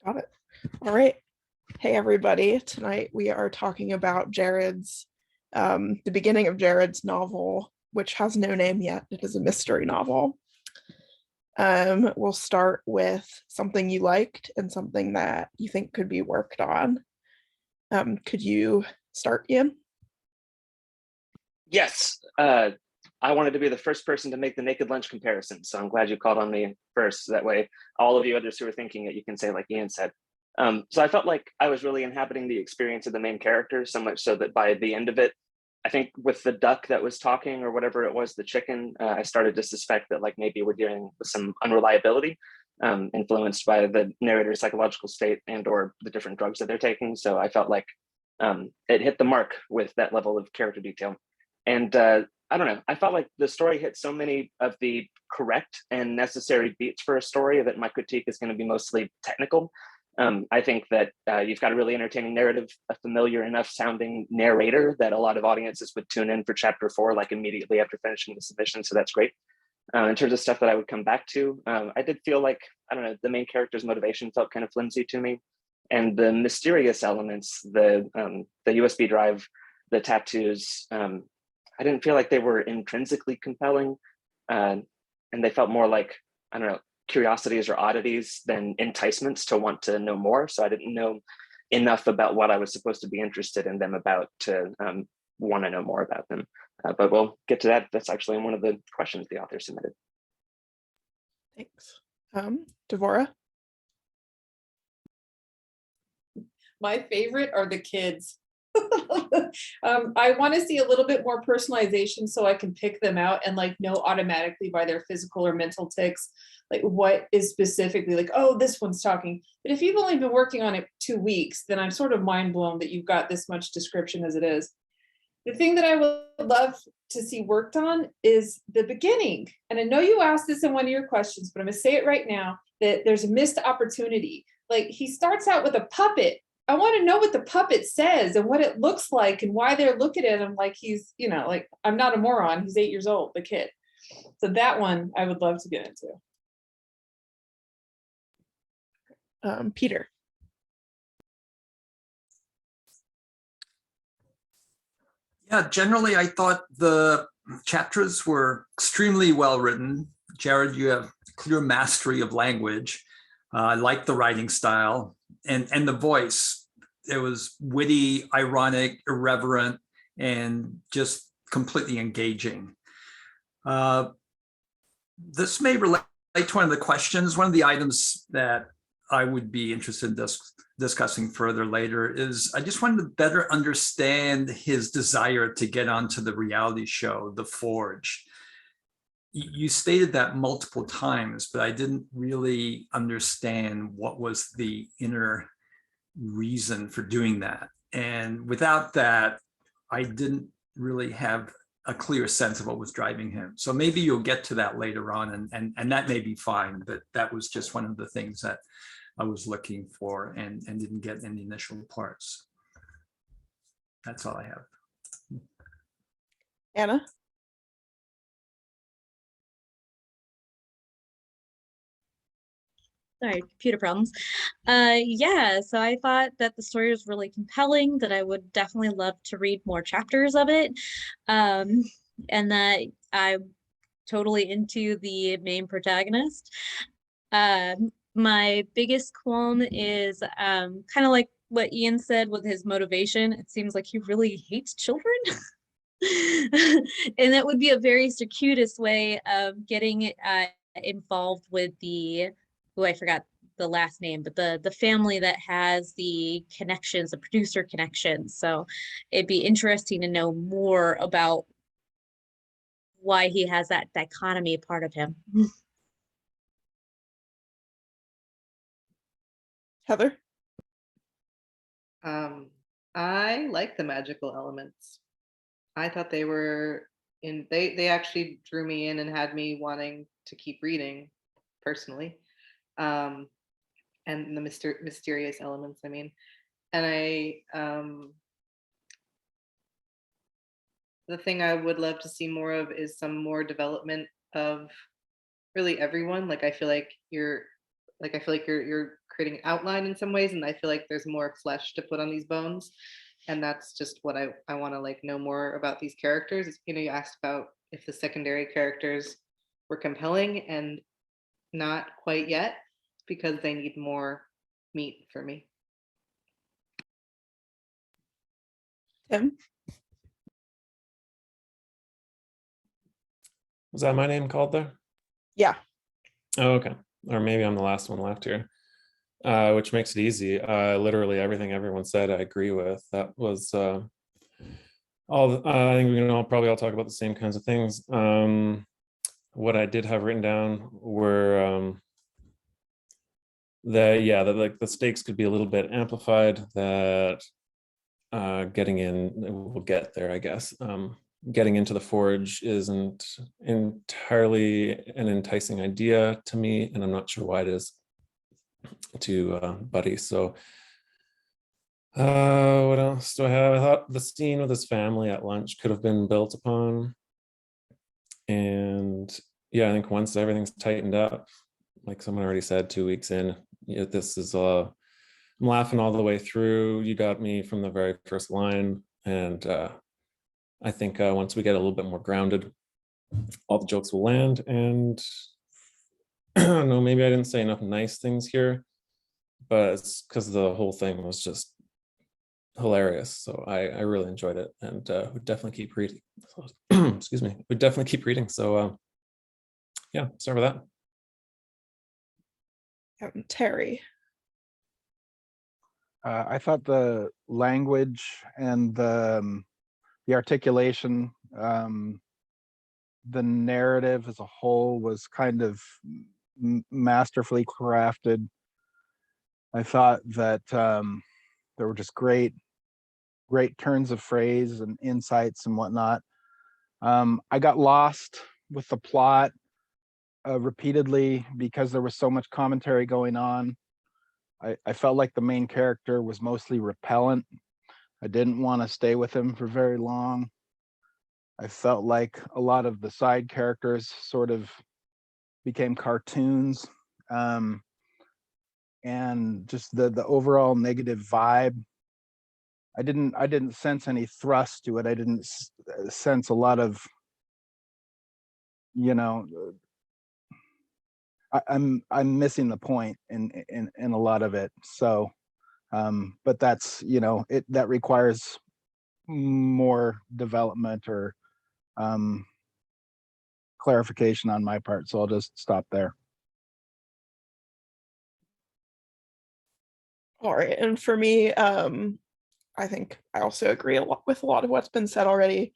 Got it. All right. Hey, everybody. Tonight we are talking about the beginning of Jared's novel, which has no name yet. It is a mystery novel. We'll start with something you liked and something that you think could be worked on. Could you start, Ian? Yes. I wanted to be the first person to make the naked lunch comparison, so I'm glad you called on me first. That way, all of you others who are thinking it, you can say like Ian said. So I felt like I was really inhabiting the experience of the main character, so much so that by the end of it, I think with the duck that was talking or whatever it was, the chicken, I started to suspect that like maybe we're dealing with some unreliability, influenced by the narrator's psychological state and or the different drugs that they're taking. So I felt like it hit the mark with that level of character detail. And I don't know, I felt like the story hit so many of the correct and necessary beats for a story that my critique is going to be mostly technical. I think that you've got a really entertaining narrative, a familiar enough sounding narrator that a lot of audiences would tune in for chapter 4, like immediately after finishing the submission. So that's great. In terms of stuff that I would come back to, I did feel like, I don't know, the main character's motivation felt kind of flimsy to me. And the mysterious elements, the USB drive, the tattoos, I didn't feel like they were intrinsically compelling. And they felt more like, I don't know, curiosities or oddities than enticements to want to know more. So I didn't know enough about what I was supposed to be interested in them about to want to know more about them. But we'll get to that. That's actually one of the questions the author submitted. Thanks. Devora? My favorite are the kids. I want to see a little bit more personalization so I can pick them out and like know automatically by their physical or mental tics, like what is specifically like, oh, this one's talking. But if you've only been working on it 2 weeks, then I'm sort of mind blown that you've got this much description as it is. The thing that I would love to see worked on is the beginning. And I know you asked this in one of your questions, but I'm going to say it right now, that there's a missed opportunity. Like he starts out with a puppet. I want to know what the puppet says and what it looks like and why they're looking at him like he's, you know, like I'm not a moron. He's 8 years old, the kid. So that one I would love to get into. Peter? Yeah, generally I thought the chapters were extremely well written. Jared, you have clear mastery of language. I like the writing style and the voice. It was witty, ironic, irreverent, and just completely engaging. This may relate to one of the questions. One of the items that I would be interested in discussing further later is I just wanted to better understand his desire to get onto the reality show, The Forge. You stated that multiple times, but I didn't really understand what was the inner reason for doing that. And without that, I didn't really have a clear sense of what was driving him. So maybe you'll get to that later on, and that may be fine, but that was just one of the things that I was looking for and didn't get in the initial parts. That's all I have. Anna? Sorry, computer problems. Yeah, so I thought that the story was really compelling, that I would definitely love to read more chapters of it, and that I'm totally into the main protagonist. My biggest qualm is kind of like what Ian said with his motivation. It seems like he really hates children. And that would be a very circuitous way of getting involved with the, oh, I forgot the last name, but the family that has the connections, the producer connections. So it'd be interesting to know more about why he has that dichotomy part of him. Heather? I like the magical elements. I thought they were they actually drew me in and had me wanting to keep reading personally. And the mysterious elements, I mean. And the thing I would love to see more of is some more development of really everyone. Like I feel like you're creating an outline in some ways, and I feel like there's more flesh to put on these bones. And that's just what I want to like know more about these characters. You know, you asked about if the secondary characters were compelling, and not quite yet, because they need more meat for me. Tim? Was that my name called there? Yeah. Oh, okay. Or maybe I'm the last one left here, which makes it easy. Literally everything everyone said, I agree with. That was I think we can probably all talk about the same kinds of things. What I did have written down were that like the stakes could be a little bit amplified. That getting in, we'll get there, I guess. Getting into the forge isn't entirely an enticing idea to me, and I'm not sure why it is to Buddy. So what else do I have? I thought the scene with his family at lunch could have been built upon. And yeah, I think once everything's tightened up, like someone already said, 2 weeks in, this is I'm laughing all the way through. You got me from the very first line. And I think once we get a little bit more grounded, all the jokes will land. And I don't know, maybe I didn't say enough nice things here, but it's because the whole thing was just hilarious. So I really enjoyed it, and would definitely keep reading. Excuse me, would definitely keep reading. So yeah, start with that. Terry? I thought the language and the articulation, the narrative as a whole was kind of masterfully crafted. I thought that there were just great turns of phrase and insights and whatnot. I got lost with the plot repeatedly because there was so much commentary going on. I felt like the main character was mostly repellent. I didn't want to stay with him for very long. I felt like a lot of the side characters sort of became cartoons, and just the overall negative vibe. I didn't sense any thrust to it. I didn't sense a lot of, you know, I'm missing the point in a lot of it. So, but that's, you know, that requires more development or clarification on my part. So I'll just stop there. All right. And for me, I think I also agree a lot with a lot of what's been said already.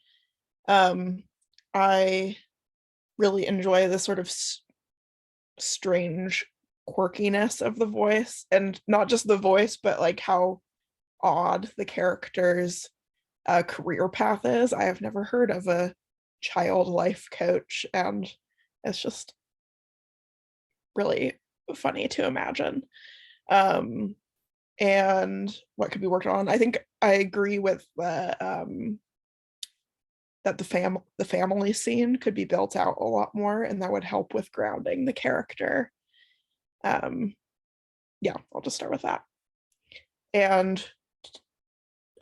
I really enjoy the sort of strange quirkiness of the voice, and not just the voice, but like how odd the character's career path is. I have never heard of a child life coach, and it's just really funny to imagine. And what could be worked on. I think I agree with that the family scene could be built out a lot more, and that would help with grounding the character. Yeah, I'll just start with that. And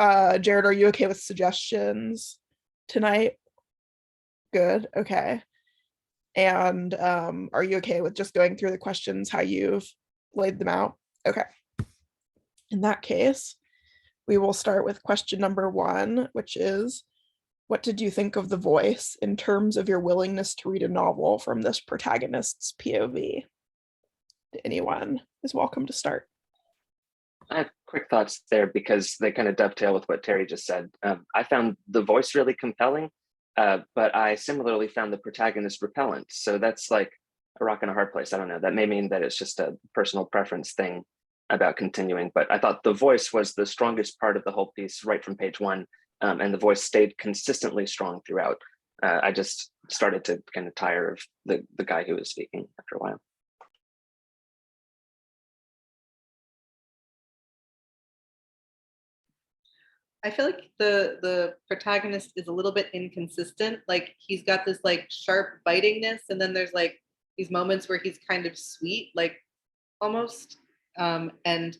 Jared, are you okay with suggestions tonight? Good. Okay. And are you okay with just going through the questions how you've laid them out? Okay. In that case, we will start with question number 1, which is, what did you think of the voice in terms of your willingness to read a novel from this protagonist's POV? Anyone is welcome to start. I have quick thoughts there because they kind of dovetail with what Terry just said. I found the voice really compelling, but I similarly found the protagonist repellent. So that's like a rock and a hard place. I don't know. That may mean that it's just a personal preference thing about continuing, but I thought the voice was the strongest part of the whole piece right from page 1, and the voice stayed consistently strong throughout. I just started to kind of tire of the guy who was speaking after a while. I feel like the protagonist is a little bit inconsistent. Like he's got this like sharp bitingness, and then there's like these moments where he's kind of sweet, like almost. And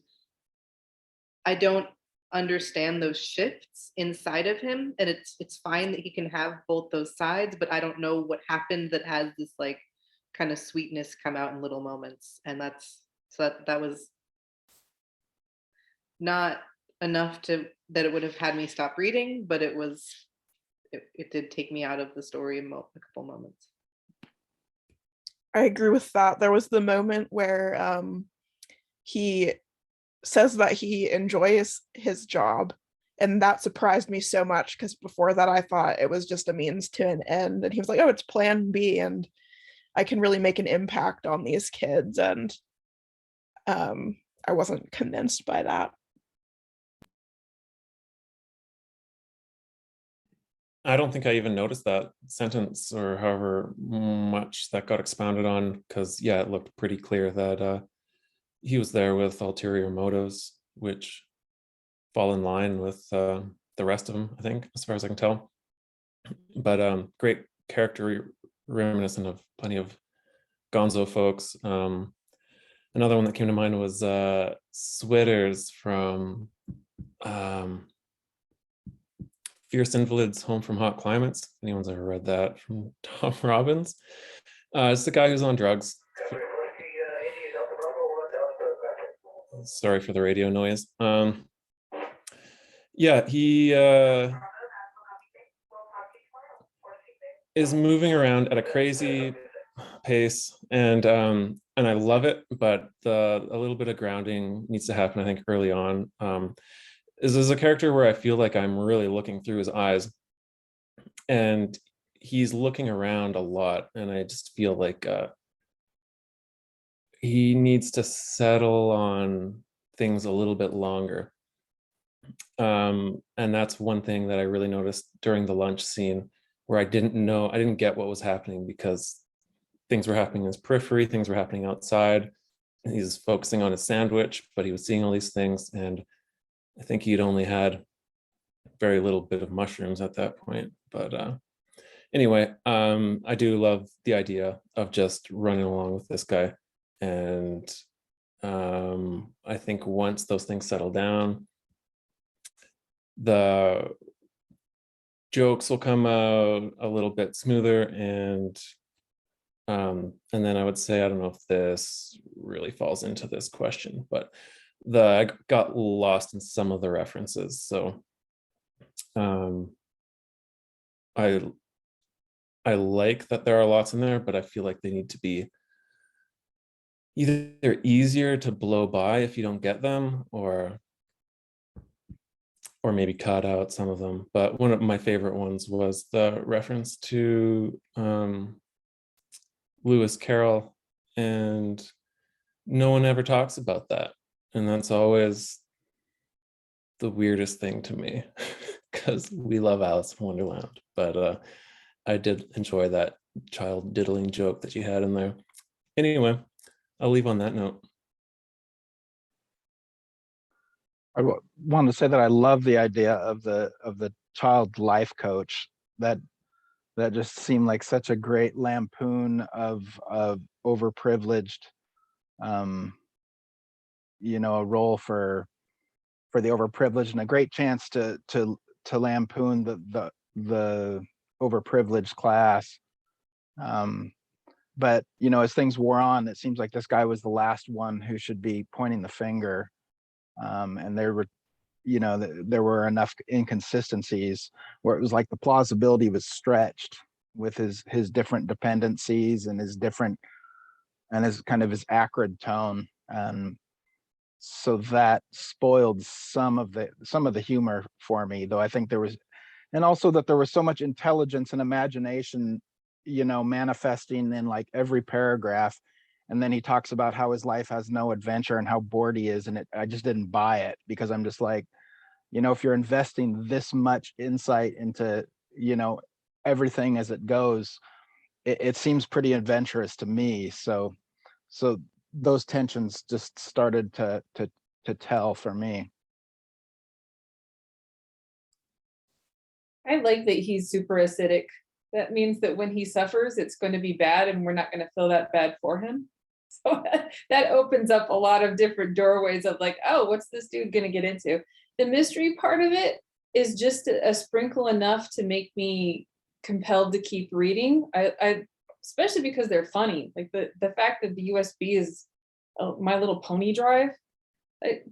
I don't understand those shifts inside of him, and it's fine that he can have both those sides, but I don't know what happened that has this like kind of sweetness come out in little moments, and that was not enough to that it would have had me stop reading, but it did take me out of the story in a couple moments. I agree with that. There was the moment where he says that he enjoys his job, and that surprised me so much because before that I thought it was just a means to an end, and he was like, oh, it's plan B and I can really make an impact on these kids, and I wasn't convinced by that. I don't think I even noticed that sentence or however much that got expounded on, because yeah, it looked pretty clear that he was there with ulterior motives, which fall in line with the rest of them, I think, as far as I can tell. But great character, reminiscent of plenty of Gonzo folks. Another one that came to mind was Switters from Fierce Invalids Home from Hot Climates. If anyone's ever read that, from Tom Robbins. It's the guy who's on drugs. Sorry for the radio noise. Yeah, he is moving around at a crazy pace, and I love it, but a little bit of grounding needs to happen, I think, early on. This is a character where I feel like I'm really looking through his eyes, and he's looking around a lot, and I just feel like he needs to settle on things a little bit longer. And that's one thing that I really noticed during the lunch scene, where I didn't get what was happening, because things were happening in his periphery, things were happening outside. He's focusing on his sandwich, but he was seeing all these things, and I think he'd only had very little bit of mushrooms at that point. But anyway, I do love the idea of just running along with this guy. And I think once those things settle down, the jokes will come out a little bit smoother, and then I would say, I don't know if this really falls into this question, but I got lost in some of the references. So I like that there are lots in there, but I feel like they need to be either easier to blow by if you don't get them, or maybe cut out some of them. But one of my favorite ones was the reference to Lewis Carroll, and no one ever talks about that. And that's always the weirdest thing to me, because we love Alice in Wonderland. But I did enjoy that child diddling joke that you had in there. Anyway, I'll leave on that note. I wanted to say that I love the idea of the child life coach. That just seemed like such a great lampoon of overprivileged, you know, a role for the overprivileged, and a great chance to lampoon the overprivileged class. But you know, as things wore on, it seems like this guy was the last one who should be pointing the finger. And there were, you know, there were enough inconsistencies where it was like the plausibility was stretched with his different dependencies and his kind of his acrid tone. So that spoiled some of the humor for me, though I think there was, and also that there was so much intelligence and imagination, you know, manifesting in like every paragraph. And then he talks about how his life has no adventure and how bored he is. And I just didn't buy it, because I'm just like, you know, if you're investing this much insight into, you know, everything as it goes, it seems pretty adventurous to me. So those tensions just started to tell for me. I like that he's super acidic. That means that when he suffers, it's going to be bad, and we're not going to feel that bad for him. So that opens up a lot of different doorways of like, oh, what's this dude gonna get into? The mystery part of it is just a sprinkle enough to make me compelled to keep reading. I especially because they're funny. Like the fact that the USB is My Little Pony drive.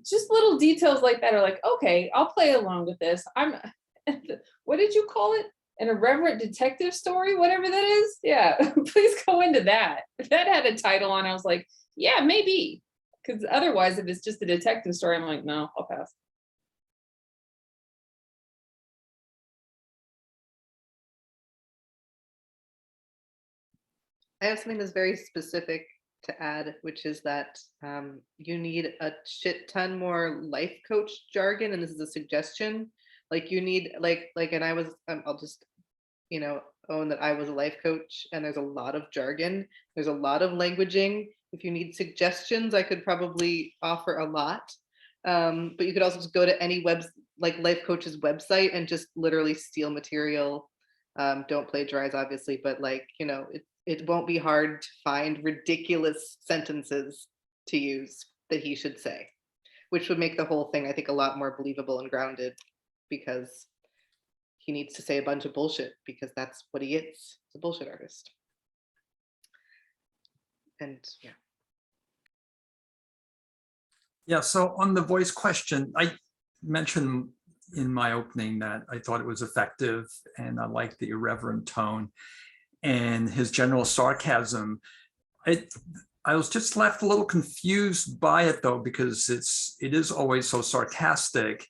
Just little details like that are like, okay, I'll play along with this. What did you call it? An irreverent detective story, whatever that is. Yeah, please go into that. If that had a title on, I was like, yeah, maybe. Because otherwise, if it's just a detective story, I'm like, no, I'll pass. I have something that's very specific to add, which is that you need a shit ton more life coach jargon, and this is a suggestion. Like you need and I was I'll just own that I was a life coach, and there's a lot of jargon, there's a lot of languaging. If you need suggestions, I could probably offer a lot, but you could also just go to any life coach's website and just literally steal material. Don't plagiarize, obviously, but it won't be hard to find ridiculous sentences to use that he should say, which would make the whole thing, I think, a lot more believable and grounded, because he needs to say a bunch of bullshit because that's what he is. He's a bullshit artist. And yeah. Yeah, so on the voice question, I mentioned in my opening that I thought it was effective and I liked the irreverent tone and his general sarcasm. I was just left a little confused by it though, because it is always so sarcastic.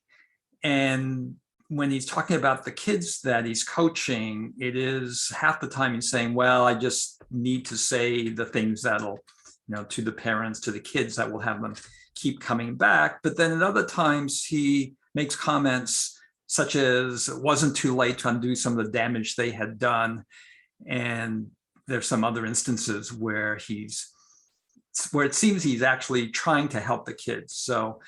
And when he's talking about the kids that he's coaching, it is half the time he's saying, well, I just need to say the things that'll, to the parents, to the kids, that will have them keep coming back. But then at other times he makes comments such as it wasn't too late to undo some of the damage they had done. And there's some other instances where it seems he's actually trying to help the kids. So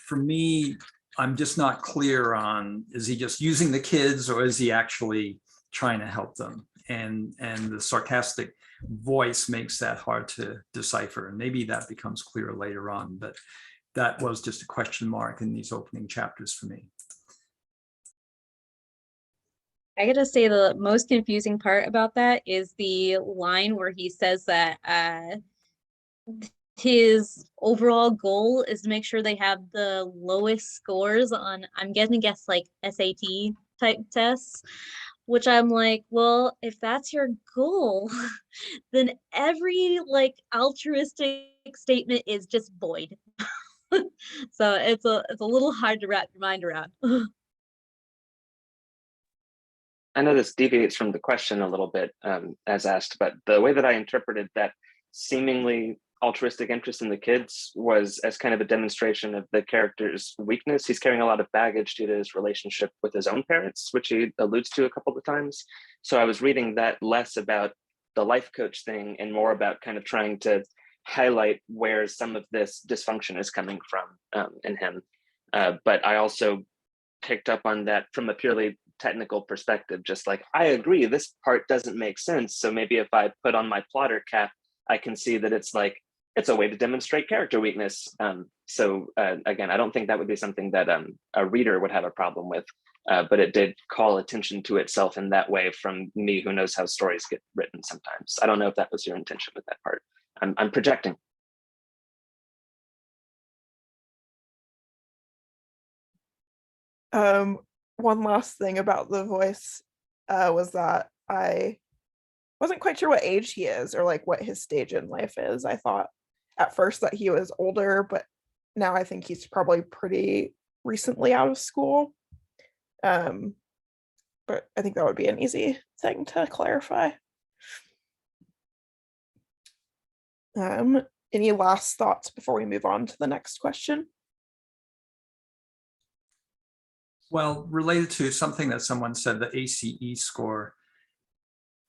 for me, I'm just not clear on, is he just using the kids or is he actually trying to help them? And the sarcastic voice makes that hard to decipher. And maybe that becomes clearer later on, but that was just a question mark in these opening chapters for me. I gotta say the most confusing part about that is the line where he says that his overall goal is to make sure they have the lowest scores on, I'm gonna guess, like SAT type tests, which I'm like, well, if that's your goal, then every altruistic statement is just void. So it's a little hard to wrap your mind around. I know this deviates from the question a little bit as asked, but the way that I interpreted that seemingly altruistic interest in the kids was as kind of a demonstration of the character's weakness. He's carrying a lot of baggage due to his relationship with his own parents, which he alludes to a couple of times. So I was reading that less about the life coach thing and more about kind of trying to highlight where some of this dysfunction is coming from in him. But I also picked up on that from a purely technical perspective, just like, I agree, this part doesn't make sense. So maybe if I put on my plotter cap, I can see that it's a way to demonstrate character weakness. So again, I don't think that would be something that a reader would have a problem with, but it did call attention to itself in that way from me, who knows how stories get written sometimes. I don't know if that was your intention with that part. I'm projecting. One last thing about the voice was that I wasn't quite sure what age he is or what his stage in life is. I thought at first that he was older, but now I think he's probably pretty recently out of school. But I think that would be an easy thing to clarify. Any last thoughts before we move on to the next question? Well, related to something that someone said, the ACE score,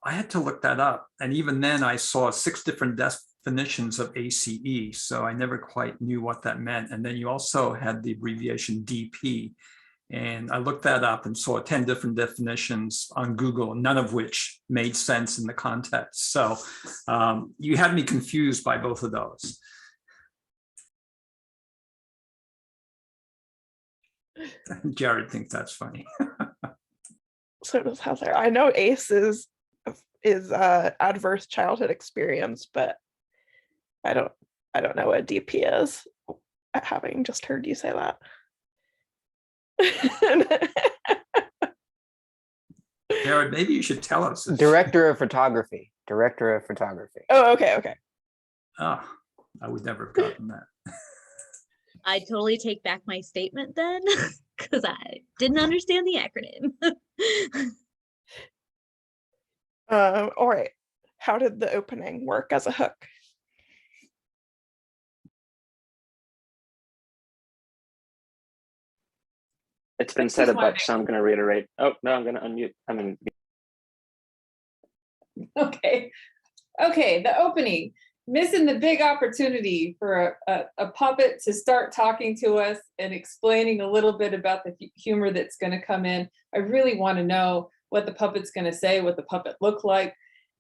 I had to look that up. And even then I saw 6 different definitions of ACE. So I never quite knew what that meant. And then you also had the abbreviation DP. And I looked that up and saw 10 different definitions on Google, none of which made sense in the context. So you had me confused by both of those. Jared thinks that's funny. So does Heather. I know ACE is adverse childhood experience, but I don't know what DP is, having just heard you say that. Jared, maybe you should tell us. Director of photography. Director of photography. Oh, okay. Oh, I would never have gotten that. I totally take back my statement then, because I didn't understand the acronym. All right. How did the opening work as a hook? It's been said a bunch, so I'm going to reiterate. Oh, no, I'm going to unmute. Okay, the opening. Missing the big opportunity for a puppet to start talking to us and explaining a little bit about the humor that's going to come in. I really want to know what the puppet's going to say, what the puppet look like.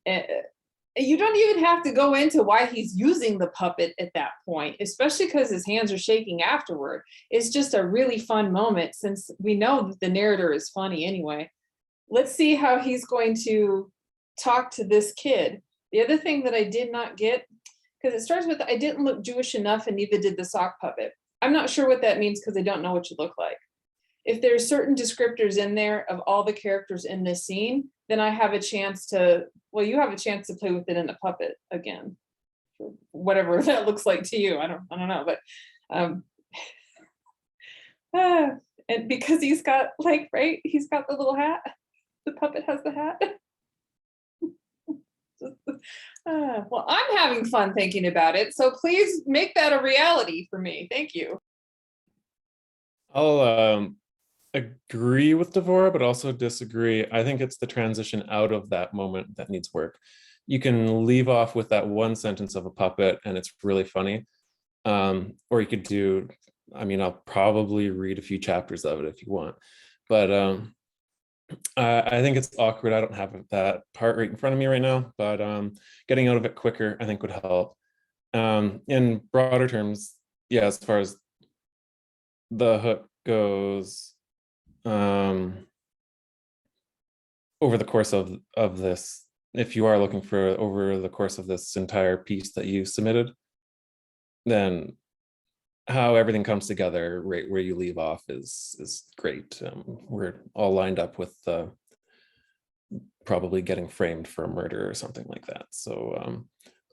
You don't even have to go into why he's using the puppet at that point, especially because his hands are shaking afterward. It's just a really fun moment, since we know that the narrator is funny anyway. Let's see how he's going to talk to this kid. The other thing that I did not get, because it starts with, I didn't look Jewish enough and neither did the sock puppet. I'm not sure what that means because I don't know what you look like. If there's certain descriptors in there of all the characters in this scene, then I have a chance to, well, you have a chance to play with it in the puppet again. Whatever that looks like to you. I don't know, but and because he's got like, right, he's got the little hat. The puppet has the hat. Well, I'm having fun thinking about it, so please make that a reality for me. Thank you. I'll agree with Devora, but also disagree. I think it's the transition out of that moment that needs work. You can leave off with that one sentence of a puppet and it's really funny. Or you could do, I mean, I'll probably read a few chapters of it if you want, but I think it's awkward. I don't have that part right in front of me right now, but getting out of it quicker, I think, would help. In broader terms, yeah, as far as the hook goes, over the course of this, if you are looking for over the course of this entire piece that you submitted, then how everything comes together right where you leave off is great. We're all lined up with probably getting framed for a murder or something like that. So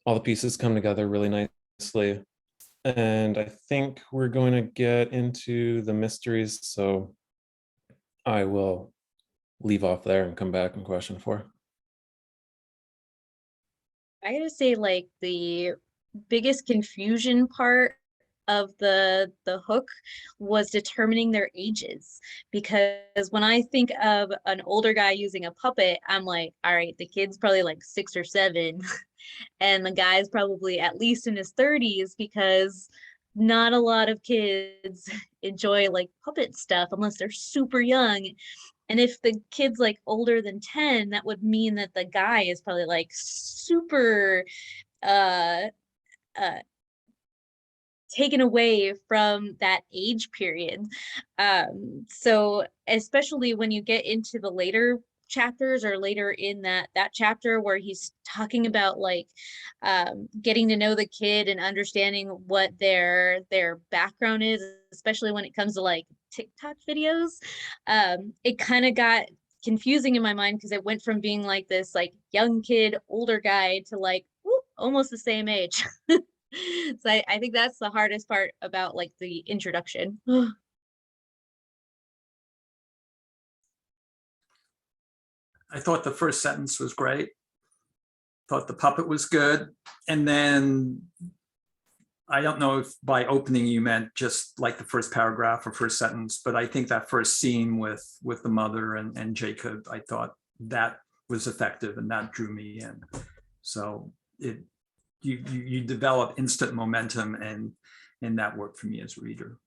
all the pieces come together really nicely. And I think we're going to get into the mysteries. So I will leave off there and come back in question 4. I gotta say, like, the biggest confusion part of the hook was determining their ages, because when I think of an older guy using a puppet, I'm like, all right, the kid's probably like 6 or 7 and the guy's probably at least in his 30s, because not a lot of kids enjoy like puppet stuff unless they're super young. And if the kid's like older than 10, that would mean that the guy is probably like super uh taken away from that age period. So especially when you get into the later chapters, or later in that chapter where he's talking about like getting to know the kid and understanding what their background is, especially when it comes to like TikTok videos, it kind of got confusing in my mind, because it went from being like this like young kid, older guy to like whoop, almost the same age. So I think that's the hardest part about like the introduction. I thought the first sentence was great. Thought the puppet was good. And then I don't know if by opening you meant just like the first paragraph or first sentence, but I think that first scene with the mother and Jacob, I thought that was effective and that drew me in. So you develop instant momentum, and that worked for me as a reader.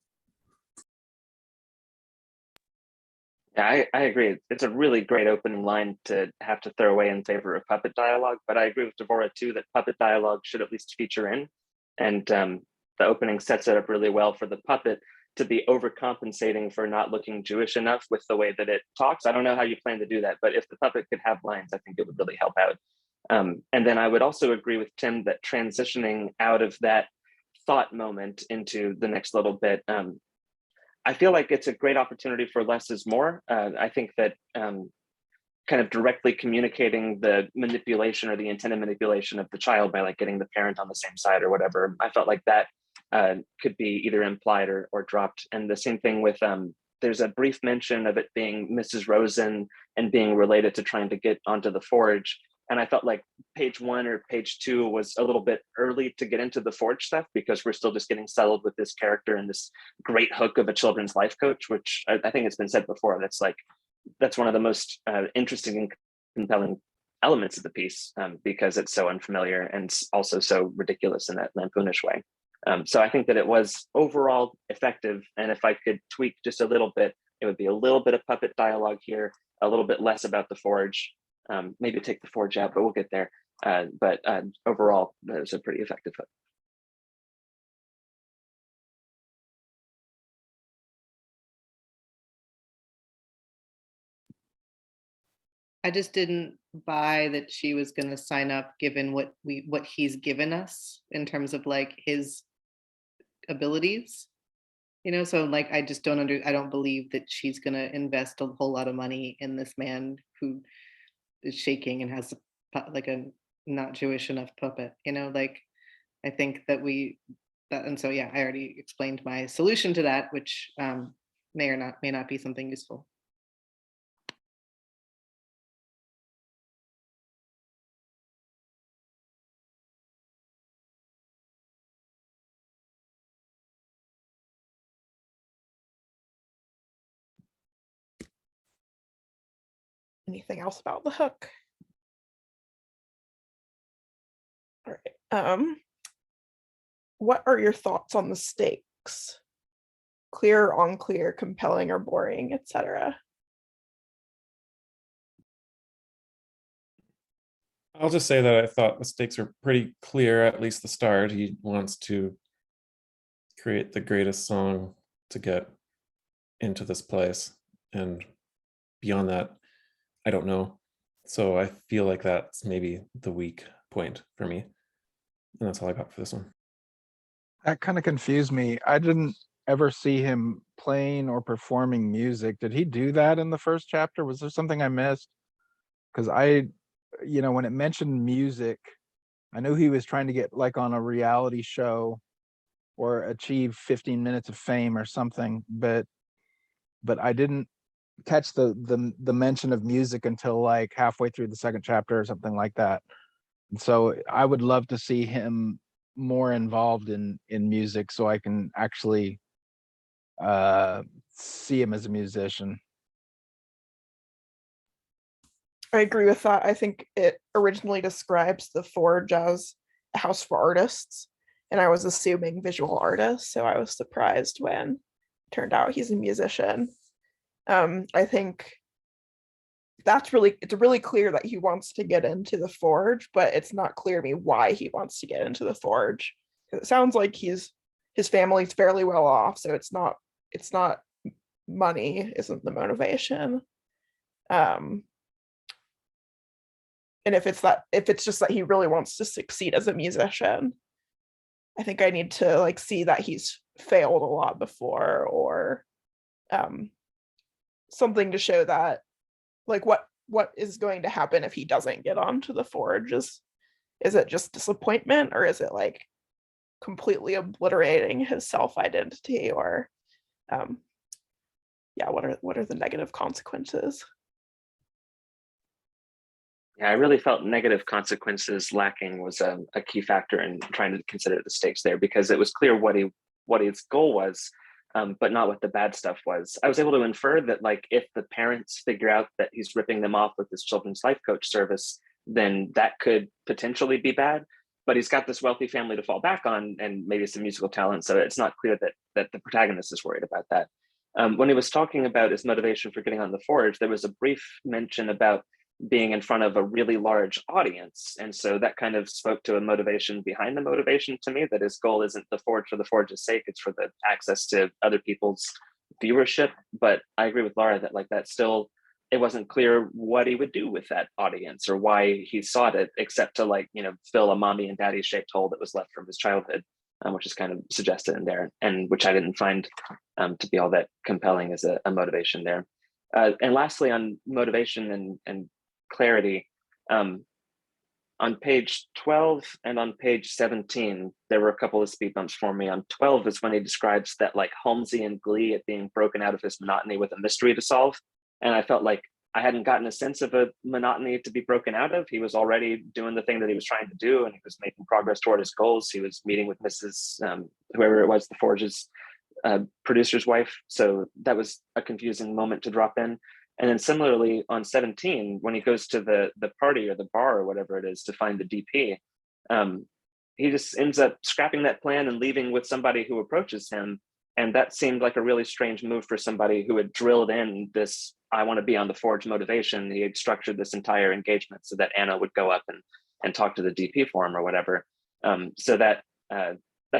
Yeah, I agree. It's a really great opening line to have to throw away in favor of puppet dialogue, but I agree with Devora too that puppet dialogue should at least feature in. And the opening sets it up really well for the puppet to be overcompensating for not looking Jewish enough with the way that it talks. I don't know how you plan to do that, but if the puppet could have lines, I think it would really help out. And then I would also agree with Tim that transitioning out of that thought moment into the next little bit, I feel like it's a great opportunity for less is more. I think that kind of directly communicating the manipulation or the intended manipulation of the child by like getting the parent on the same side or whatever, I felt like that could be either implied or dropped. And the same thing with, there's a brief mention of it being Mrs. Rosen and being related to trying to get onto the forge. And I felt like page 1 or page 2 was a little bit early to get into the forge stuff because we're still just getting settled with this character and this great hook of a children's life coach, which I think it's been said before. That's one of the most interesting and compelling elements of the piece because it's so unfamiliar and also so ridiculous in that lampoonish way. So I think that it was overall effective. And if I could tweak just a little bit, it would be a little bit of puppet dialogue here, a little bit less about the forge. Maybe take the forge out, but we'll get there. But overall, it was a pretty effective hook. I just didn't buy that she was going to sign up given what he's given us in terms of like his abilities, so like I just I don't believe that she's going to invest a whole lot of money in this man who is shaking and has like a not Jewish enough puppet, like I think that and so yeah, I already explained my solution to that, which may not be something useful. Anything else about the hook? All right. What are your thoughts on the stakes? Clear, unclear, compelling, or boring, etc. I'll just say that I thought the stakes are pretty clear, at least the start. He wants to create the greatest song to get into this place. And beyond that, I don't know. So I feel like that's maybe the weak point for me. And that's all I got for this one. That kind of confused me. I didn't ever see him playing or performing music. Did he do that in the first chapter? Was there something I missed? Because when it mentioned music, I knew he was trying to get like on a reality show or achieve 15 minutes of fame or something, but I didn't catch the mention of music until like halfway through the second chapter or something like that. And so I would love to see him more involved in music so I can actually see him as a musician. I agree with that. I think it originally describes the forge as a house for artists, and I was assuming visual artists, so I was surprised when it turned out he's a musician. I think it's really clear that he wants to get into the forge, but it's not clear to me why he wants to get into the forge. It sounds like his family's fairly well off, so it's not money isn't the motivation. And if it's just that he really wants to succeed as a musician, I think I need to like see that he's failed a lot before, or something to show that like what is going to happen if he doesn't get onto the forge. Is it just disappointment, or is it like completely obliterating his self-identity, or what are the negative consequences? Yeah, I really felt negative consequences lacking was a key factor in trying to consider the stakes there, because it was clear what his goal was, but not what the bad stuff was. I was able to infer that like if the parents figure out that he's ripping them off with his children's life coach service, then that could potentially be bad. But he's got this wealthy family to fall back on, and maybe some musical talent, so it's not clear that the protagonist is worried about that. When he was talking about his motivation for getting on the forge, there was a brief mention about being in front of a really large audience. And so that kind of spoke to a motivation behind the motivation to me, that his goal isn't the forge for the forge's sake, it's for the access to other people's viewership. But I agree with Laura that like that still, it wasn't clear what he would do with that audience or why he sought it, except to like, fill a mommy and daddy shaped hole that was left from his childhood, which is kind of suggested in there, and which I didn't find to be all that compelling as a motivation there. And lastly, on motivation and clarity, on page 12 and on page 17, there were a couple of speed bumps for me. On 12 is when he describes that like Holmesian glee at being broken out of his monotony with a mystery to solve. And I felt like I hadn't gotten a sense of a monotony to be broken out of. He was already doing the thing that he was trying to do, and he was making progress toward his goals. He was meeting with Mrs. Whoever it was, the Forge's producer's wife. So that was a confusing moment to drop in. And then similarly on 17, when he goes to the party or the bar or whatever it is to find the DP, he just ends up scrapping that plan and leaving with somebody who approaches him. And that seemed like a really strange move for somebody who had drilled in this, I want to be on the forge motivation. He had structured this entire engagement so that Anna would go up and talk to the DP for him or whatever. So that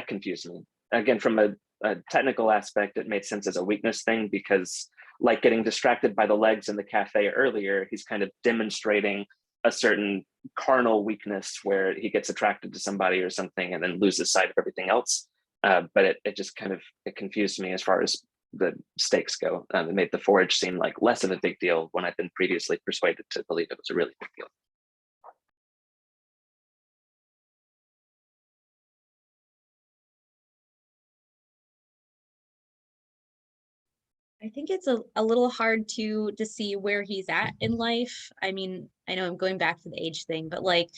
confused me. Again, from a technical aspect, it made sense as a weakness thing, because like getting distracted by the legs in the cafe earlier, he's kind of demonstrating a certain carnal weakness where he gets attracted to somebody or something and then loses sight of everything else. But it just kind of, it confused me as far as the stakes go. It made the forge seem like less of a big deal when I've been previously persuaded to believe it was a really big deal. I think it's a little hard to see where he's at in life. I mean, I know I'm going back to the age thing, but like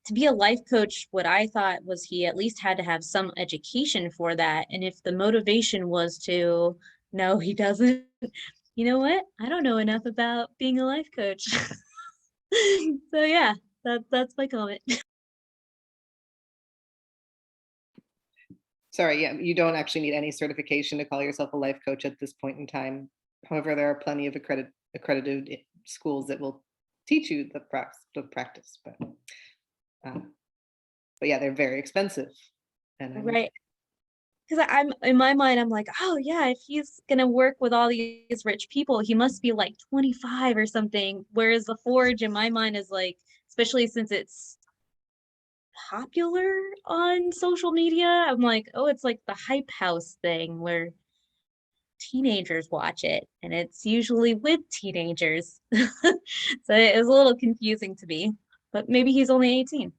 to be a life coach, what I thought was he at least had to have some education for that. And if the motivation was to, no, he doesn't, you know what? I don't know enough about being a life coach. So yeah, that's my comment. Sorry, yeah, you don't actually need any certification to call yourself a life coach at this point in time. However, there are plenty of accredited schools that will teach you the practice, but yeah, they're very expensive. And Right. Because I'm in my mind, I'm like, oh yeah, if he's gonna work with all these rich people, he must be like 25 or something. Whereas the Forge in my mind is like, especially since it's popular on social media, I'm like, oh, it's like the hype house thing where teenagers watch it, and it's usually with teenagers. So it was a little confusing to me, but maybe he's only 18.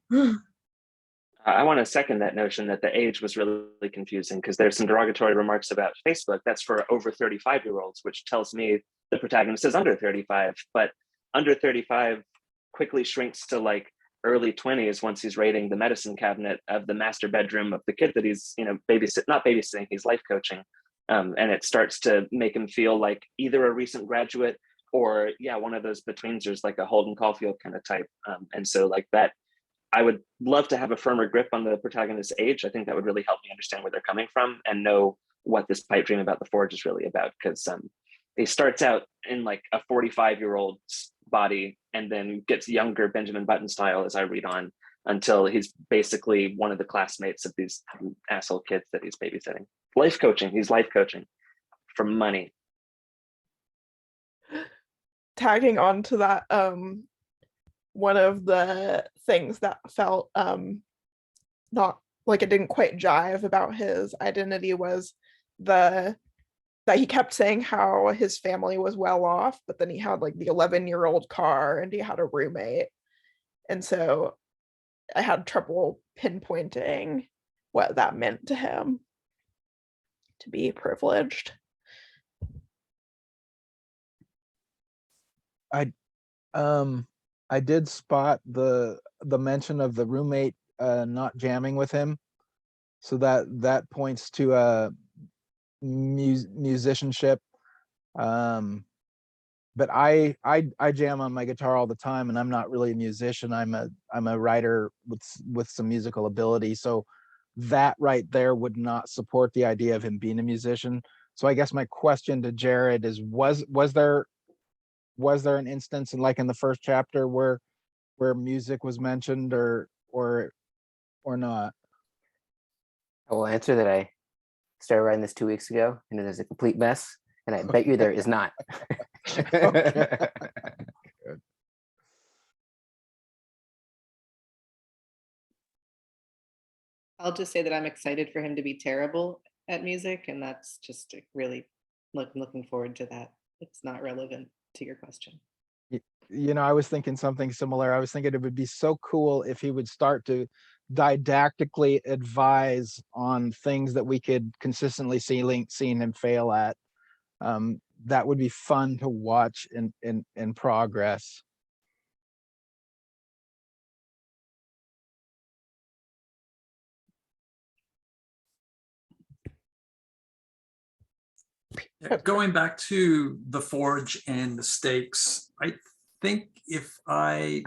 I want to second that notion that the age was really confusing, because there's some derogatory remarks about Facebook that's for over 35-year-olds, which tells me the protagonist is under 35, but under 35 quickly shrinks to like early 20s once he's raiding the medicine cabinet of the master bedroom of the kid that he's, not babysitting, he's life coaching. And it starts to make him feel like either a recent graduate or one of those betweensers, like a Holden Caulfield kind of type. And so like that, I would love to have a firmer grip on the protagonist's age. I think that would really help me understand where they're coming from and know what this pipe dream about the Forge is really about. Because he starts out in like a 45-year-old's body and then gets younger Benjamin Button style as I read on, until he's basically one of the classmates of these asshole kids that he's babysitting. Life coaching, he's life coaching for money. Tagging on to that, one of the things that felt not like it didn't quite jive about his identity was that he kept saying how his family was well off, but then he had like the 11-year-old car and he had a roommate. And so I had trouble pinpointing what that meant to him to be privileged. I did spot the mention of the roommate not jamming with him, so that points to musicianship. But I jam on my guitar all the time, and I'm not really a musician. I'm a writer with some musical ability. So that right there would not support the idea of him being a musician. So I guess my question to Jared is, was there an instance in like in the first chapter where music was mentioned or not? I will answer that I started writing this 2 weeks ago and it is a complete mess. And I bet you there is not. Okay. Good. I'll just say that I'm excited for him to be terrible at music, and that's just really looking forward to that. It's not relevant to your question. You know, I was thinking something similar. I was thinking it would be so cool if he would start to didactically advise on things that we could consistently seeing him fail at. That would be fun to watch in progress. Going back to the forge and the stakes, I think if I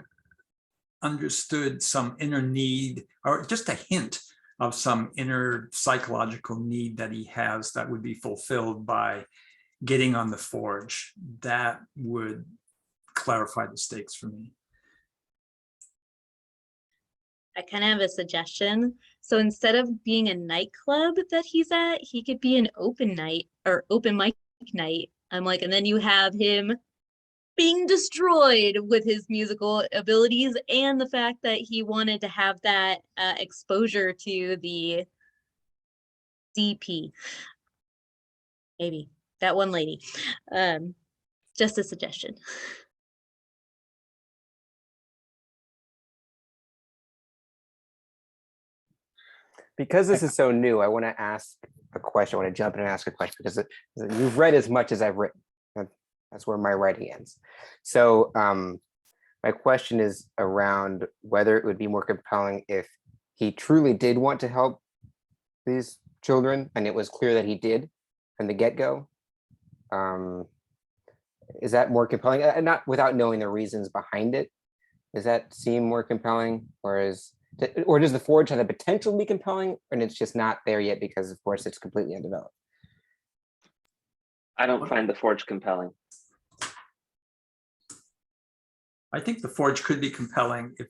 understood some inner need or just a hint of some inner psychological need that he has that would be fulfilled by getting on the forge, that would clarify the stakes for me. I kind of have a suggestion. So instead of being a nightclub that he's at, he could be an open night or open mic night. I'm like, and then you have him being destroyed with his musical abilities and the fact that he wanted to have that exposure to the DP. Maybe that one lady. Just a suggestion. Because this is so new, I want to ask a question. I want to jump in and ask a question because you've read as much as I've written. That's where my writing ends. So my question is around whether it would be more compelling if he truly did want to help these children and it was clear that he did from the get-go. Is that more compelling? And not without knowing the reasons behind it. Does that seem more compelling? Or does the forge have the potential to be compelling and it's just not there yet because of course it's completely undeveloped? I don't find the forge compelling. I think the forge could be compelling if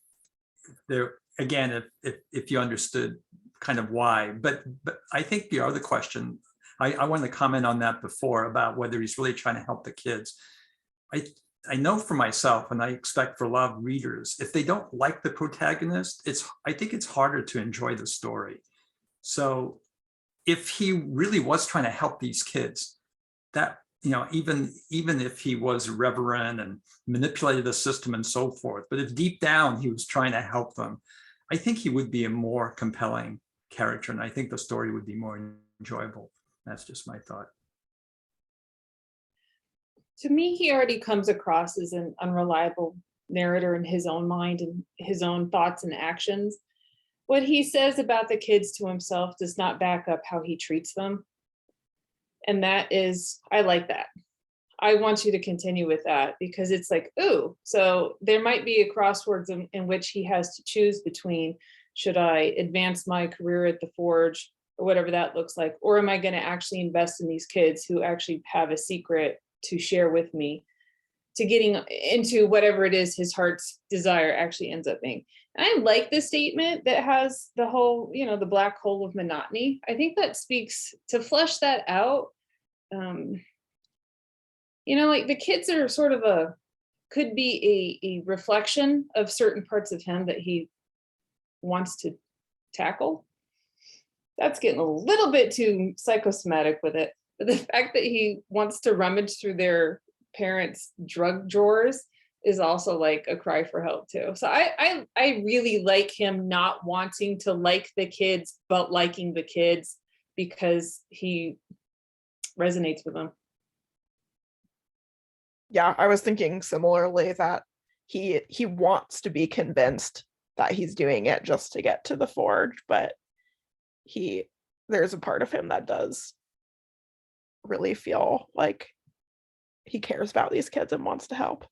there, again, if you understood kind of why, but I think the other question, I wanted to comment on that before about whether he's really trying to help the kids. I know for myself, and I expect for a lot of readers, if they don't like the protagonist, I think it's harder to enjoy the story. So if he really was trying to help these kids, that, you know, even if he was irreverent and manipulated the system and so forth, but if deep down he was trying to help them, I think he would be a more compelling character, and I think the story would be more enjoyable. That's just my thought. To me, he already comes across as an unreliable narrator in his own mind and his own thoughts and actions. What he says about the kids to himself does not back up how he treats them. And that is, I like that. I want you to continue with that because it's like, ooh, so there might be a crossroads in which he has to choose between, should I advance my career at the forge or whatever that looks like, or am I going to actually invest in these kids who actually have a secret to share with me, to getting into whatever it is his heart's desire actually ends up being. And I like the statement that has the whole, you know, the black hole of monotony. I think that speaks to flesh that out. You know, like the kids are sort of could be a reflection of certain parts of him that he wants to tackle. That's getting a little bit too psychosomatic with it. But the fact that he wants to rummage through their parents' drug drawers is also like a cry for help too. So I really like him not wanting to like the kids, but liking the kids because he resonates with them. Yeah, I was thinking similarly that he wants to be convinced that he's doing it just to get to the forge, but there's a part of him that does really feel like he cares about these kids and wants to help.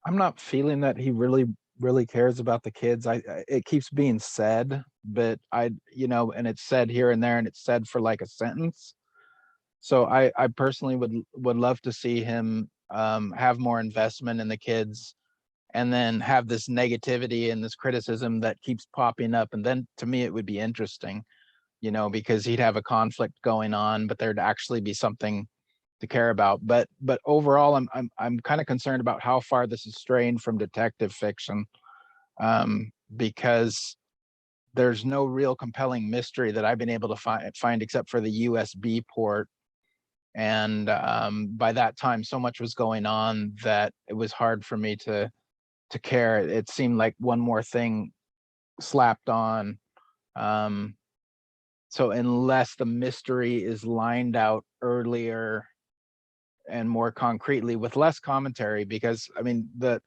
I'm not feeling that he really really cares about the kids. It keeps being said, but and it's said here and there, and it's said for like a sentence. So I personally would love to see him have more investment in the kids, and then have this negativity and this criticism that keeps popping up. And then to me, it would be interesting, because he'd have a conflict going on, but there'd actually be something to care about. But overall, I'm kind of concerned about how far this is straying from detective fiction, because there's no real compelling mystery that I've been able to find except for the USB port. And by that time, so much was going on that it was hard for me to care. It seemed like one more thing slapped on. So unless the mystery is lined out earlier and more concretely with less commentary, because I mean, the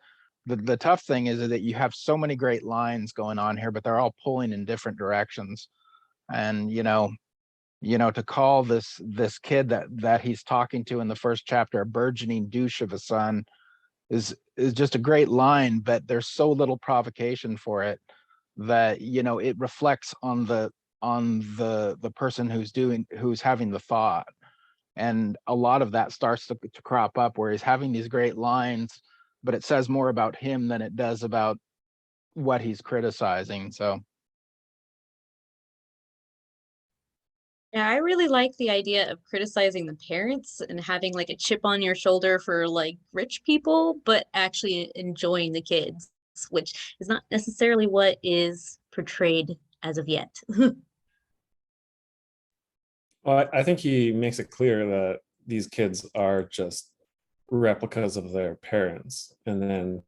tough thing is that you have so many great lines going on here, but they're all pulling in different directions. And to call this kid that he's talking to in the first chapter a burgeoning douche of a son is just a great line, but there's so little provocation for it that it reflects on the person who's having the thought. And a lot of that starts to crop up where he's having these great lines, but it says more about him than it does about what he's criticizing. So Yeah, I really like the idea of criticizing the parents and having like a chip on your shoulder for like rich people, but actually enjoying the kids, which is not necessarily what is portrayed as of yet. Well, I think he makes it clear that these kids are just replicas of their parents. And then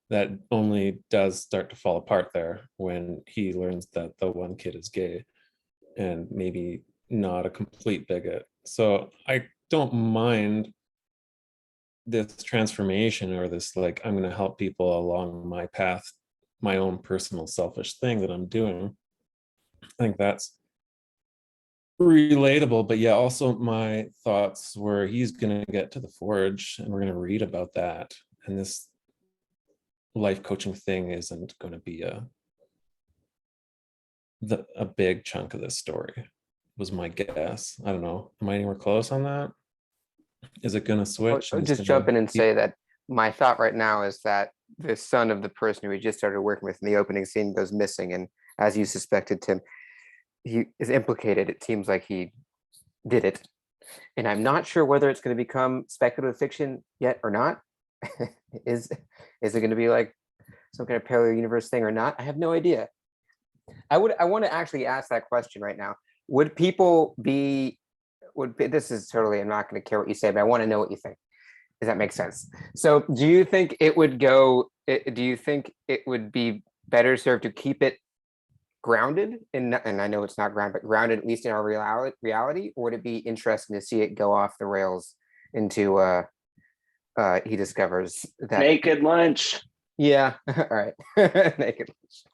that only does start to fall apart there when he learns that the one kid is gay and maybe not a complete bigot. So I don't mind this transformation, or this like, I'm going to help people along my path, my own personal selfish thing that I'm doing. I think that's relatable. But yeah, also my thoughts were he's going to get to the forge and we're going to read about that, and this life coaching thing isn't going to be a big chunk of this story, was my guess. I don't know, am I anywhere close on that? Is it going to switch? I'll just jump in and say that my thought right now is that the son of the person who we just started working with in the opening scene goes missing, and as you suspected, Tim, he is implicated. It seems like he did it, and I'm not sure whether it's going to become speculative fiction yet or not. Is it going to be like some kind of parallel universe thing or not? I have no idea. I want to actually ask that question right now. Would people be, this is totally, I'm not going to care what you say, but I want to know what you think. Does that make sense? So do you think it would be better served to keep it grounded and I know it's not grounded, but grounded at least in our reality, or would it be interesting to see it go off the rails into he discovers that Naked lunch. Yeah. All right. Naked lunch.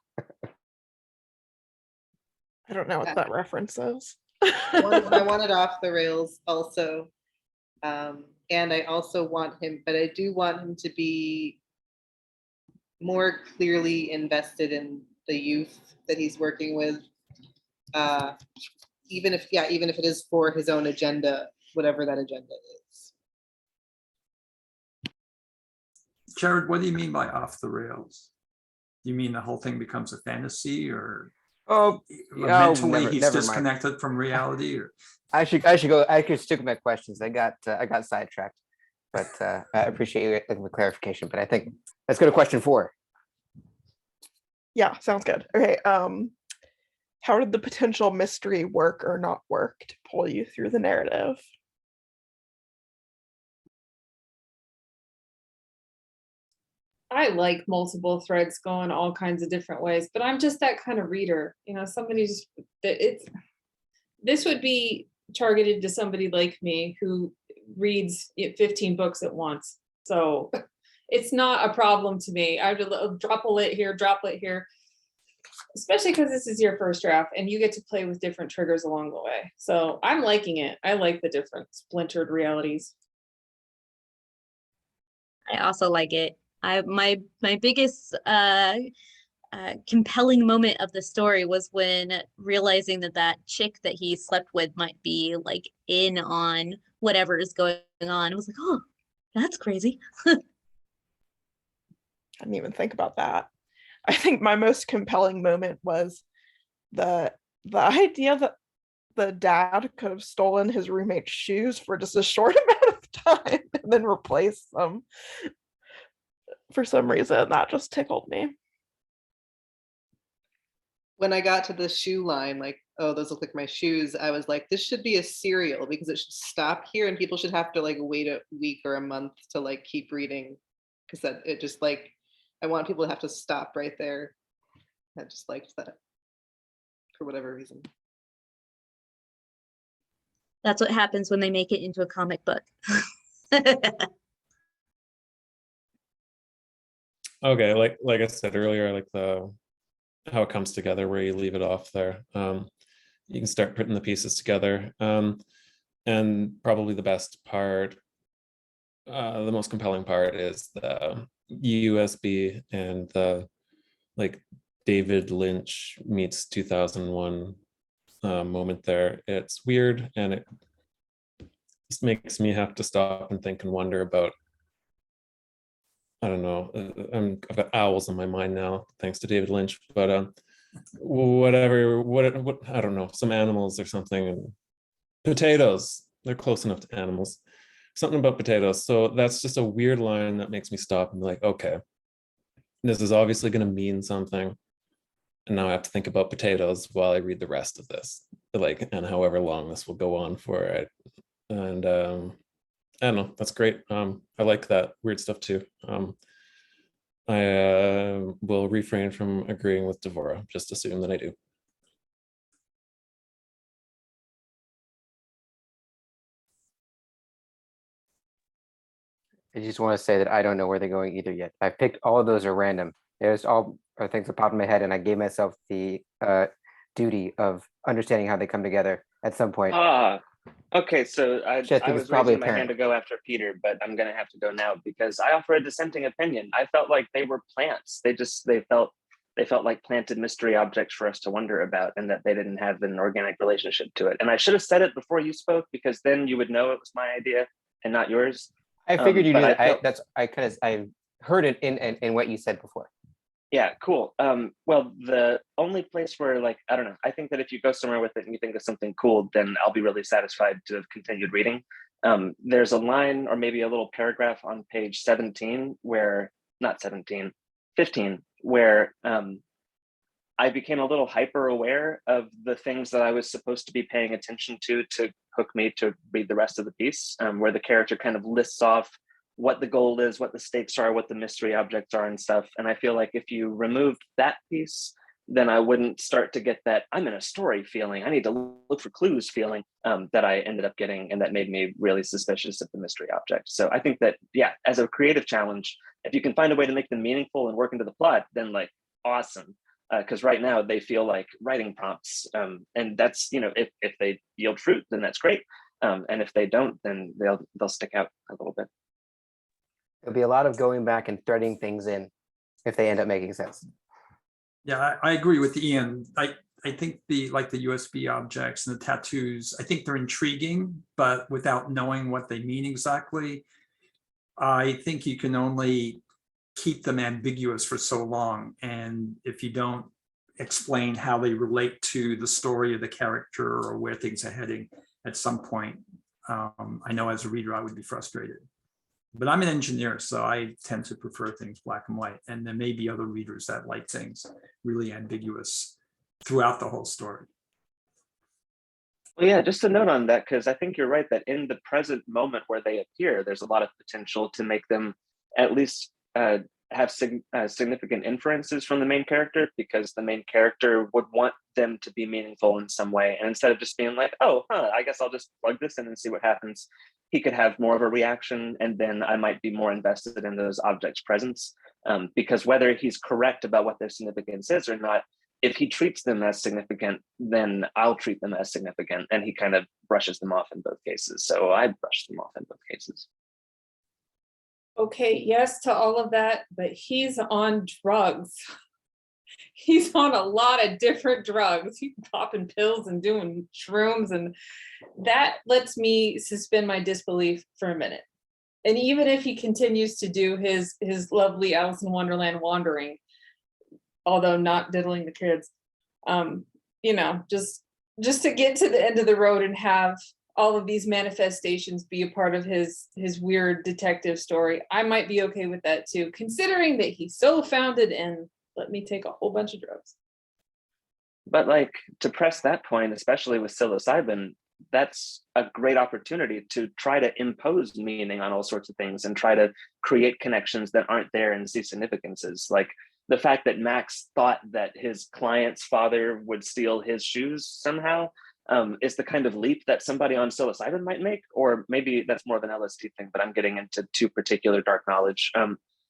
I don't know what that reference is. I want it off the rails also. And I also want him, but I do want him to be more clearly invested in the youth that he's working with. Even if it is for his own agenda, whatever that agenda is. Jared, what do you mean by off the rails? You mean the whole thing becomes a fantasy, or mentally he's disconnected from reality? Or I could stick with my questions. I got sidetracked, but I appreciate the clarification. But I think let's go to question 4. Yeah, sounds good. Okay. How did the potential mystery work or not work to pull you through the narrative? I like multiple threads going all kinds of different ways, but I'm just that kind of reader. This would be targeted to somebody like me who reads 15 books at once. So it's not a problem to me. I would drop a lit here, especially because this is your first draft and you get to play with different triggers along the way. So I'm liking it. I like the different splintered realities. I also like it. My biggest compelling moment of the story was when realizing that chick that he slept with might be like in on whatever is going on. I was like, oh, that's crazy. I didn't even think about that. I think my most compelling moment was the idea that the dad could have stolen his roommate's shoes for just a short amount of time and then replaced them. For some reason, that just tickled me. When I got to the shoe line, like, oh, those look like my shoes, I was like, this should be a serial because it should stop here and people should have to like wait a week or a month to like keep reading, because that it just like, I want people to have to stop right there. I just liked that for whatever reason. That's what happens when they make it into a comic book. Okay, like I said earlier, I like the how it comes together where you leave it off there. You can start putting the pieces together. And probably the best part, the most compelling part is the USB and the like David Lynch meets 2001 moment there. It's weird and it just makes me have to stop and think and wonder about, I don't know, I've got owls in my mind now, thanks to David Lynch, but whatever, what I don't know, some animals or something, and potatoes, they're close enough to animals, something about potatoes. So that's just a weird line that makes me stop and be like, okay, this is obviously going to mean something. And now I have to think about potatoes while I read the rest of this, like, and however long this will go on for. It. And I don't know, that's great. I like that weird stuff too. I will refrain from agreeing with Devora, just assume that I do. I just want to say that I don't know where they're going either yet. I picked all of those are random. There's all things that popped in my head, and I gave myself the duty of understanding how they come together at some point. Okay, so I think is was probably raising my hand apparent. to go after Peter, but I'm gonna have to go now because I offer a dissenting opinion. I felt like they were plants. They felt like planted mystery objects for us to wonder about, and that they didn't have an organic relationship to it. And I should have said it before you spoke because then you would know it was my idea and not yours. I figured you but knew I that. felt- I heard it in what you said before. Yeah, cool. Well, the only place where, like, I don't know, I think that if you go somewhere with it and you think of something cool, then I'll be really satisfied to have continued reading. There's a line or maybe a little paragraph on page 17 where, not 17, 15, where I became a little hyper aware of the things that I was supposed to be paying attention to hook me to read the rest of the piece, where the character kind of lists off what the goal is, what the stakes are, what the mystery objects are and stuff. And I feel like if you removed that piece, then I wouldn't start to get that I'm in a story feeling. I need to look for clues feeling that I ended up getting, and that made me really suspicious of the mystery object. So I think that, yeah, as a creative challenge, if you can find a way to make them meaningful and work into the plot, then like awesome. Because right now they feel like writing prompts, and that's, you know, if they yield fruit, then that's great, and if they don't, then they'll stick out a little bit. There'll be a lot of going back and threading things in if they end up making sense. Yeah, I agree with Ian. I think the USB objects and the tattoos, I think they're intriguing, but without knowing what they mean exactly, I think you can only keep them ambiguous for so long. And if you don't explain how they relate to the story of the character or where things are heading at some point, I know as a reader, I would be frustrated. But I'm an engineer, so I tend to prefer things black and white. And there may be other readers that like things really ambiguous throughout the whole story. Well, yeah, just a note on that, because I think you're right that in the present moment where they appear, there's a lot of potential to make them at least have significant inferences from the main character, because the main character would want them to be meaningful in some way. And instead of just being like, oh, I guess I'll just plug this in and see what happens, he could have more of a reaction, and then I might be more invested in those objects' presence. Because whether he's correct about what their significance is or not, if he treats them as significant, then I'll treat them as significant. And he kind of brushes them off in both cases. So I brush them off in both cases. Okay, yes to all of that, but he's on drugs. He's on a lot of different drugs. He's popping pills and doing shrooms, and that lets me suspend my disbelief for a minute. And even if he continues to do his lovely Alice in Wonderland wandering, although not diddling the kids, you know, just to get to the end of the road and have all of these manifestations be a part of his weird detective story, I might be okay with that too, considering that he's so founded in let me take a whole bunch of drugs. But like, to press that point, especially with psilocybin, that's a great opportunity to try to impose meaning on all sorts of things and try to create connections that aren't there and see significances. Like the fact that Max thought that his client's father would steal his shoes somehow is the kind of leap that somebody on psilocybin might make, or maybe that's more of an LSD thing, but I'm getting into too particular dark knowledge.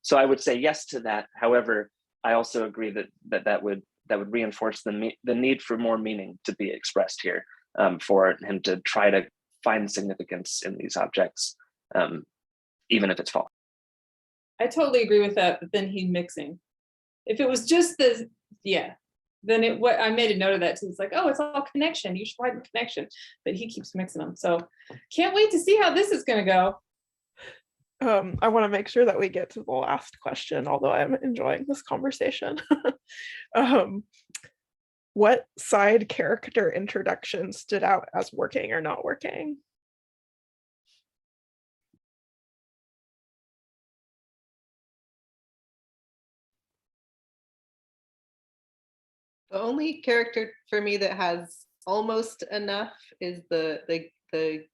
So I would say yes to that. However, I also agree that would reinforce the need for more meaning to be expressed here, for him to try to find significance in these objects, even if it's false. I totally agree with that, but then he's mixing. If it was just the, yeah, then what I made a note of that too. It's like, oh, it's all connection. You should write the connection, but he keeps mixing them. So can't wait to see how this is going to go. I want to make sure that we get to the last question, although I'm enjoying this conversation. What side character introduction stood out as working or not working? The only character for me that has almost enough is the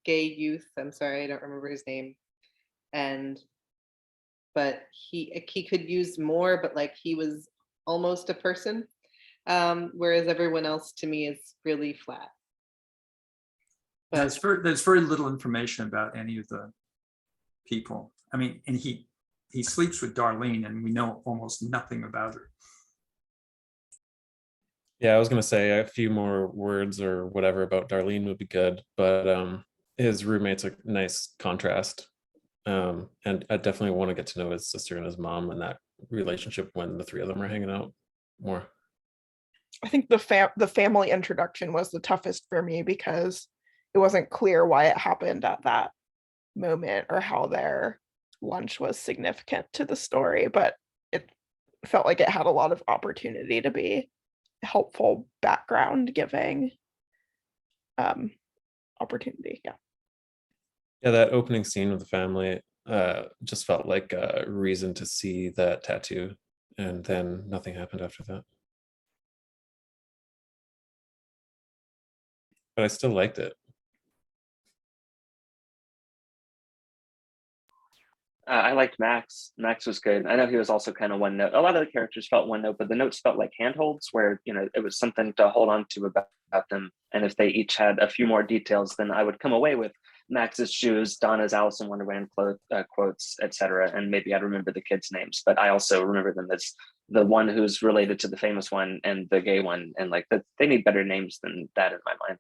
gay youth. I'm sorry, I don't remember his name. But he could use more, but like he was almost a person, whereas everyone else to me is really flat. But there's very little information about any of the people. I mean, and he sleeps with Darlene, and we know almost nothing about her. Yeah, I was gonna say a few more words or whatever about Darlene would be good, but his roommate's a nice contrast. And I definitely want to get to know his sister and his mom and that relationship when the three of them are hanging out more. I think the family introduction was the toughest for me because it wasn't clear why it happened at that moment or how their lunch was significant to the story, but it felt like it had a lot of opportunity to be helpful background giving opportunity. Yeah, that opening scene with the family just felt like a reason to see that tattoo, and then nothing happened after that. But I still liked it. I liked Max. Max was good. I know he was also kind of one note. A lot of the characters felt one note, but the notes felt like handholds where, you know, it was something to hold on to about them. And if they each had a few more details, then I would come away with Max's shoes, Donna's Alice in Wonderland quotes, etc. And maybe I'd remember the kids' names, but I also remember them as the one who's related to the famous one and the gay one. And like that, they need better names than that in my mind.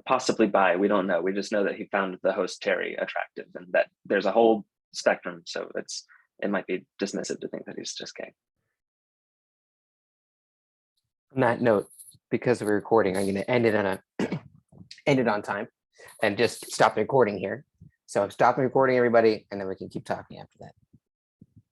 Possibly bi, we don't know. We just know that he found the host Terry attractive, and that there's a whole spectrum. So it might be dismissive to think that he's just gay. On that note, because of the recording, I'm going to end it on time and just stop the recording here. So I'm stopping recording, everybody, and then we can keep talking after that.